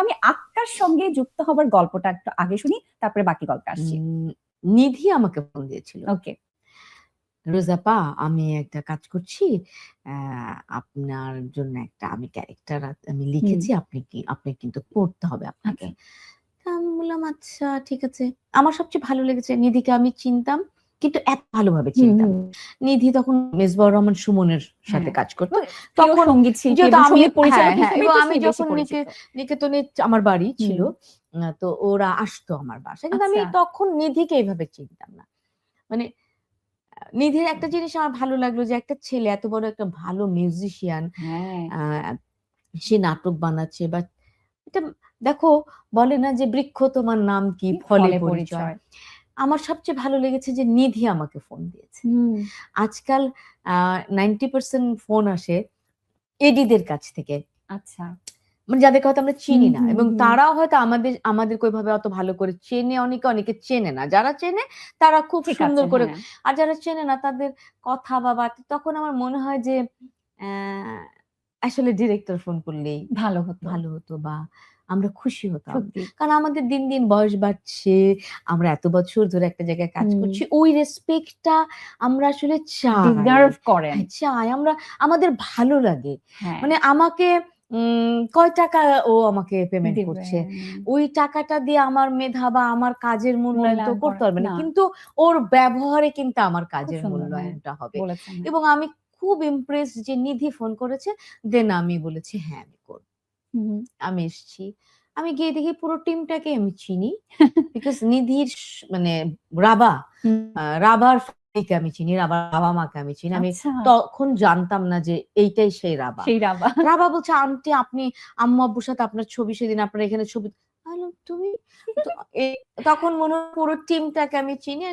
আমি আক্কার সঙ্গে যুক্ত হবার গল্পটা একটু আগে শুনি, তারপরে বাকি গল্প আসছি। নিধি আমাকে ফোন দিয়েছিল। ওকে। রোজাপা, আমি একটা কাজ করছি, আপনার জন্য একটা আমি ক্যারেক্টার আমি লিখেছি, আপনি কিন্তু পড়তে হবে আপনাকে। আমি বললাম আচ্ছা ঠিক আছে। আমার সবচেয়ে ভালো লেগেছে, নিধিকে আমি চিনতাম কিন্তু এত ভালোভাবে চিনতাম। নিধি তখন মেজবাউর রহমান সুমনের সাথে কাজ করতো, তখন সঙ্গীত শিল্পী যেহেতু এবং আমি সঙ্গীত পরিচালক হিসেবে এবং তো আমি সে বেশি যখন পরিচিত। নিকেতনে আমার বাড়ি ছিল, তো ওরা আসতো আমার বাসায়, কিন্তু আমি তখন নিধিকে এইভাবে চিনতাম না। মানে নিধির একটা জিনিস আমার ভালো লাগলো যে একটা ছেলে এত বড় একটা ভালো মিউজিশিয়ান, সে নাটক বানাচ্ছে। বা এটা দেখো, বলে না যে বৃক্ষ তোমার নাম কি, ফলে পরিচয়। আমার সবচেয়ে ভালো লেগেছে যে নিধি আমাকে ফোন দিয়েছে। আজকাল 90% ফোন আসে এডিদের কাছ থেকে, আচ্ছা, মানে যাদেরকে হয়তো আমরা চিনি না, এবং তারাও হয়তো আমাদের ওইভাবে অত ভালো করে চেনে, অনেকে চেনে না। যারা চেনে তারা খুব সুন্দর করে, আর যারা চেনে না তাদের কথা বা বার্তা, তখন আমার মনে হয় যে আসলে ডিরেক্টর ফোন করলেই ভালো হতো বা আমরা খুশি হতাম। কারণ আমাদের দিন দিন বয়স বাড়ছে, আমরা এত বছর ধরে একটা জায়গায় কাজ করছি, ওই রেসপেক্টটা আমরা আসলে চাই, আমরা আমাদের ভালো লাগে। মানে আমাকে কয় টাকা ও আমাকে পেমেন্ট করছে, ওই টাকাটা দিয়ে আমার মেধা বা আমার কাজের মূল্যায়ন তো করতে পারবে না, কিন্তু ওর ব্যবহারে কিন্তু আমার কাজের মূল্যায়নটা হবে। এবং আমি খুব ইমপ্রেস যে নিধি ফোন করেছে, দেন আমি বলেছি হ্যাঁ আমি করব। আমি এসেছি, আমি গিয়ে দেখি পুরো টিমটাকে আমি চিনি, বিকজ নিধির মানে রাবার আমি চিনি, রাবার বাবা মাকে আমি চিনি। আমি তখন জানতাম না যে এইটাই সেই রাবা বলছে আন্টি আপনি আম্মু আব্বুর সাথে আপনার ছবি, সেদিন আপনার এখানে ছবি, তুমি তখন মনে হয় পুরো টিমটাকে আমি চিনি।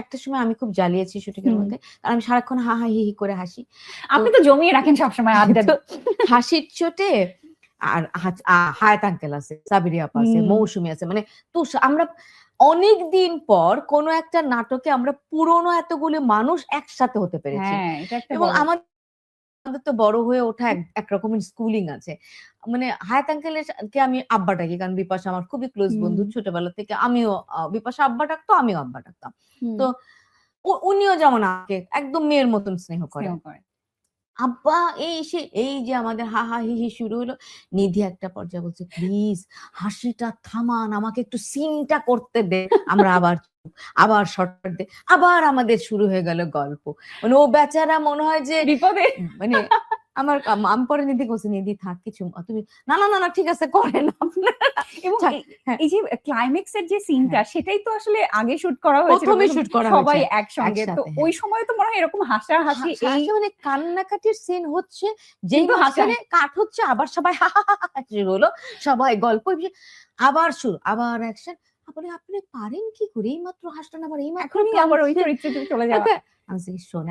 একটা সময় আমি খুব জ্বালিয়েছি শুটিং এর মধ্যে, কারণ আমি সারাক্ষণ হা হা হি হি করে হাসি। আপনি তো জমিয়ে রাখেন সবসময় আড্ডা, হাসির চোটে। আর হায়াত আঙ্কেল আছে, সাবিরিয়া আপা আছে, মৌসুমী আছে, মানে তো আমরা অনেক দিন পর কোন একটা নাটকে আমরা পুরনো এতগুলো মানুষ একসাথে হতে পেরেছি। এবং আমাদের তো বড় হয়ে ওঠা একরকমের স্কুলিং আছে। মানে হায়াত আঙ্কেলের কে আমি আব্বা ডাকি, কারণ বিপাশা আমার খুবই ক্লোজ বন্ধু ছোটবেলা থেকে। আমিও বিপাশা আব্বা ডাকতো, আমিও আব্বা ডাকতাম। তো উনিও যেমন আমাকে একদম মেয়ের মতন স্নেহ করে। আব্বা এই যে আমাদের হা হা হি হি শুরু হলো, নিধি একটা পর্যায়ে বলছে প্লিজ হাসিটা থামান, আমাকে একটু সিনটা করতে দে। আমরা আবার শর্টকাট দে, আবার আমাদের শুরু হয়ে গেল গল্প। মানে ও বেচারা মনে হয় যে বিপদে, মানে আমি পরে নিধি বলছি নিধি থাক কিছু, তুমি না না না না ঠিক আছে করেন আপনারা। এবং এই যে ক্লাইম্যাক্স এর যে সিনটা, সেটাই তো আসলে আগে শুট করা হয়েছিল, প্রথমে শুট করা হয়েছে সবাই একসঙ্গে। তো ওই সময় তো মনে হয় এরকম হাসাহাসি, এই মানে কান্নাকাটির সিন হচ্ছে, যেই হাসানে কাট হচ্ছে, আবার সবাই হা হা হা শুরু হলো, সবাই গল্প, আবার শুরু, আবার অ্যাকশন। আপনি পারেন কি করে, এই মাত্র হাসলেন আবার এই মাত্র আবার ওই চরিত্রে চলে যাওয়া। আমি শোন,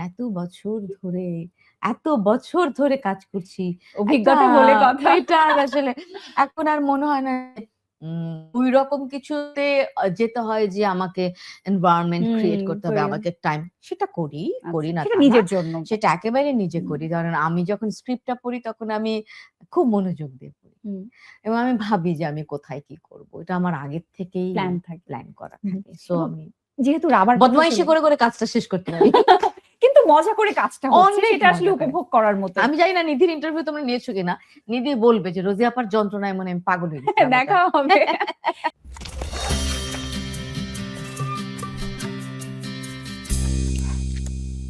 এত বছর ধরে কাজ করছি, অভিজ্ঞতা বলে কথা। এটা আসলে এখন আর মনে হয় না ওই রকম কিছুতে যেতে হয় যে আমাকে এনভায়রনমেন্ট ক্রিয়েট করতে হবে, আমাকে টাইম, সেটা করি না, নিজের জন্য, সেটা একেবারে নিজে করি। ধরেন আমি যখন স্ক্রিপ্টটা পড়ি তখন আমি খুব মনোযোগ দিয়ে পড়ি, এবং আমি ভাবি যে আমি কোথায় কি করব, এটা আমার আগের থেকেই প্ল্যান করা থাকে। সো আমি যেহেতু রাবার বদমাইশি করে কাজটা শেষ করতে পারি, কিন্তু মজা করে কাজটা হচ্ছে, সেটা আসলে উপভোগ করার মতো। আমি জানি না নিধির ইন্টারভিউ তোমরা নিয়েছো কিনা, নিধি বলবে যে রোজি আপার যন্ত্রণায় মনে আমি পাগল হয়ে গেছি। দেখা হবে।